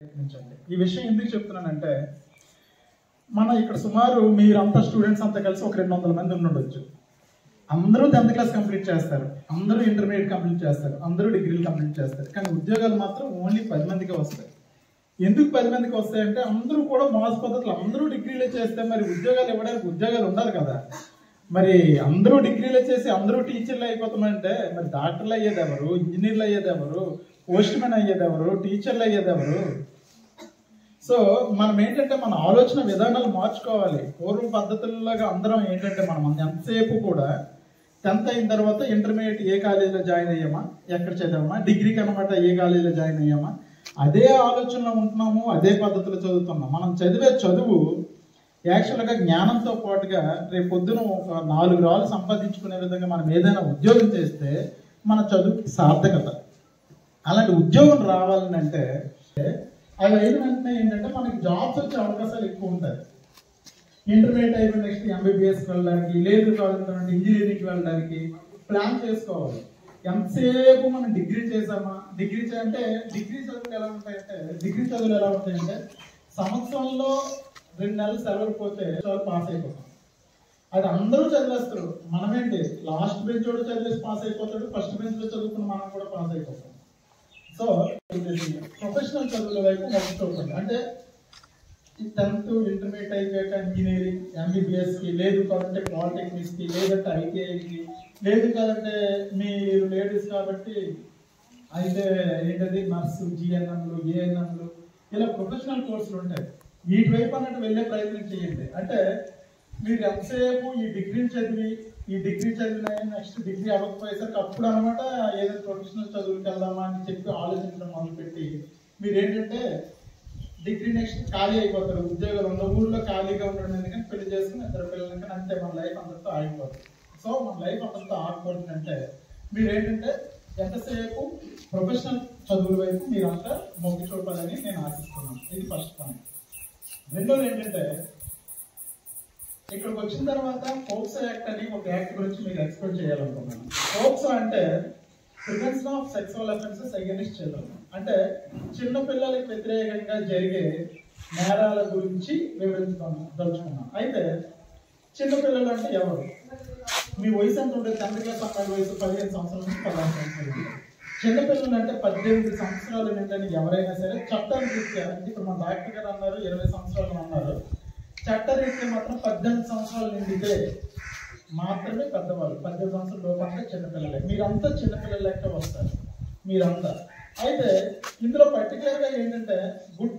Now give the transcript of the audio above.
ప్రయత్నించండి. ఈ విషయం ఎందుకు చెప్తున్నానంటే, మన ఇక్కడ సుమారు మీరంతా స్టూడెంట్స్ అంతా కలిసి ఒక 200 మంది ఉండొచ్చు. అందరూ 10th క్లాస్ కంప్లీట్ చేస్తారు, అందరూ ఇంటర్మీడియట్ కంప్లీట్ చేస్తారు, అందరూ డిగ్రీలు కంప్లీట్ చేస్తారు. కానీ ఉద్యోగాలు మాత్రం ఓన్లీ 10 మందికే వస్తాయి. ఎందుకు 10 మందికి వస్తాయంటే, అందరూ కూడా మోస పద్ధతులు అందరూ డిగ్రీలే చేస్తే మరి ఉద్యోగాలు ఇవ్వడానికి ఉద్యోగాలు ఉండాలి కదా. మరి అందరూ డిగ్రీలు చేసి అందరూ టీచర్లు అయిపోతామంటే మరి డాక్టర్లు అయ్యేది ఎవరు, ఇంజనీర్లు అయ్యేది ఎవరు, పోస్ట్ మ్యాన్ అయ్యేది ఎవరు, టీచర్లు అయ్యేది ఎవరు? సో మనం ఏంటంటే మన ఆలోచన విధానాలు మార్చుకోవాలి. పూర్వ పద్ధతుల్లాగా అందరం ఏంటంటే మనం ఎంతసేపు కూడా 10th అయిన తర్వాత ఇంటర్మీడియట్ ఏ కాలేజీలో జాయిన్ అయ్యామా, ఎక్కడ చదివామా, డిగ్రీకి అనమాట ఏ కాలేజీలో జాయిన్ అయ్యామా, అదే ఆలోచనలో ఉంటున్నాము, అదే పద్ధతిలో చదువుతున్నాం. మనం చదివే చదువు యాక్చువల్గా జ్ఞానంతో పాటుగా రేపు పొద్దున ఒక 4 రాళ్ళు సంపాదించుకునే విధంగా మనం ఏదైనా ఉద్యోగం చేస్తే మన చదువుకి సార్థకత. అలాంటి ఉద్యోగం రావాలని అంటే అది అయిన వెంటనే ఏంటంటే మనకి జాబ్స్ వచ్చే అవకాశాలు ఎక్కువ ఉంటాయి. ఇంటర్మీడియట్ అయిపోయిన నెక్స్ట్ MBBSకి వెళ్ళడానికి, లేదు కావాలంటే ఇంజనీరింగ్కి వెళ్ళడానికి ప్లాన్ చేసుకోవాలి. ఎంతసేపు మనం డిగ్రీ చేసామా, డిగ్రీ చదువులు ఎలా ఉంటాయంటే సంవత్సరంలో 2 నెలలు సెలవులు పోతే పాస్ అయిపోతాం. అది అందరూ చదివేస్తారు. మనమేంటి లాస్ట్ బెంచ్ కూడా చదివేసి పాస్ అయిపోతాడు, ఫస్ట్ బెంచ్ లో చదువుకున్న మనం కూడా పాస్ అయిపోతాం. సో ప్రొఫెషనల్ చదువుల వైపు మొదటి చూడండి. అంటే 10th ఇంటర్మీడియట్ అయిపోయాక ఇంజనీరింగ్, MBBSకి, లేదు కాదంటే పాలిటెక్నిక్స్కి, లేదంటే ITIకి, లేదు కాదంటే మీరు లేడీస్ కాబట్టి అయితే ఏంటది నర్సు, GNMలు, ANMలు, ఇలా ప్రొఫెషనల్ కోర్సులు ఉంటాయి. వీటి వైపు అన్నట్టు వెళ్ళే ప్రయత్నం చేయండి. అంటే మీరు ఎంతసేపు ఈ డిగ్రీ చదివిన నెక్స్ట్ డిగ్రీ అవ్వకపోయేసరికి అప్పుడు అనమాట ఏదైనా ప్రొఫెషనల్ చదువుకి వెళ్దామా అని చెప్పి ఆలోచించడం మొదలుపెట్టి మీరు ఏంటంటే డిగ్రీ నెక్స్ట్ ఖాళీ అయిపోతారు. ఉద్యోగాలు ఉన్న ఊళ్ళో ఖాళీగా ఉండడం ఎందుకంటే పెళ్లి చేసుకుని 2 పిల్లలకి అంతే మన లైఫ్ అందరితో ఆగిపోతుంది. సో మన లైఫ్ అందరితో ఆగిపోతుందంటే మీరు ఏంటంటే ఎంతసేపు ప్రొఫెషనల్ చదువుల వైపు మీరంతా మొగ్గు చూపాలని నేను ఆశిస్తున్నాను. ఇది ఫస్ట్ పాయింట్. రెండోది ఏంటంటే ఇక్కడికి వచ్చిన తర్వాత పోక్సో యాక్ట్ అని ఒక యాక్ట్ గురించి మీరు ఎక్స్ప్లెయిన్ చేయాలనుకున్నాను. పోక్సో అంటే prevention of sexual offences against children. అంటే చిన్న పిల్లలకు వ్యతిరేకంగా జరిగే నేరాల గురించి వివరించదలుచుకున్నాను. అయితే చిన్నపిల్లలు అంటే ఎవరు? మీ వయసు ఎంత ఉంటుంది? 10th క్లాస్ అమ్మాయి వయసు 15 సంవత్సరాల నుంచి 16 సంవత్సరాలు. చిన్నపిల్లలు అంటే 18 సంవత్సరాలు నిండని ఎవరైనా సరే చట్టం రీత్యా, అంటే ఇప్పుడు మన డాక్టర్ గారు అన్నారు 20 సంవత్సరాలు అన్నారు, చట్టరీత్యా మాత్రం 18 సంవత్సరాలు నిండితే మాత్రమే పెద్దవాళ్ళు. 18 సంవత్సరాల లోపు అంటే చిన్నపిల్లలే. మీరంతా చిన్నపిల్లల లెక్క వస్తారు మీరంతా. అయితే ఇందులో పర్టికులర్గా ఏంటంటే గుడ్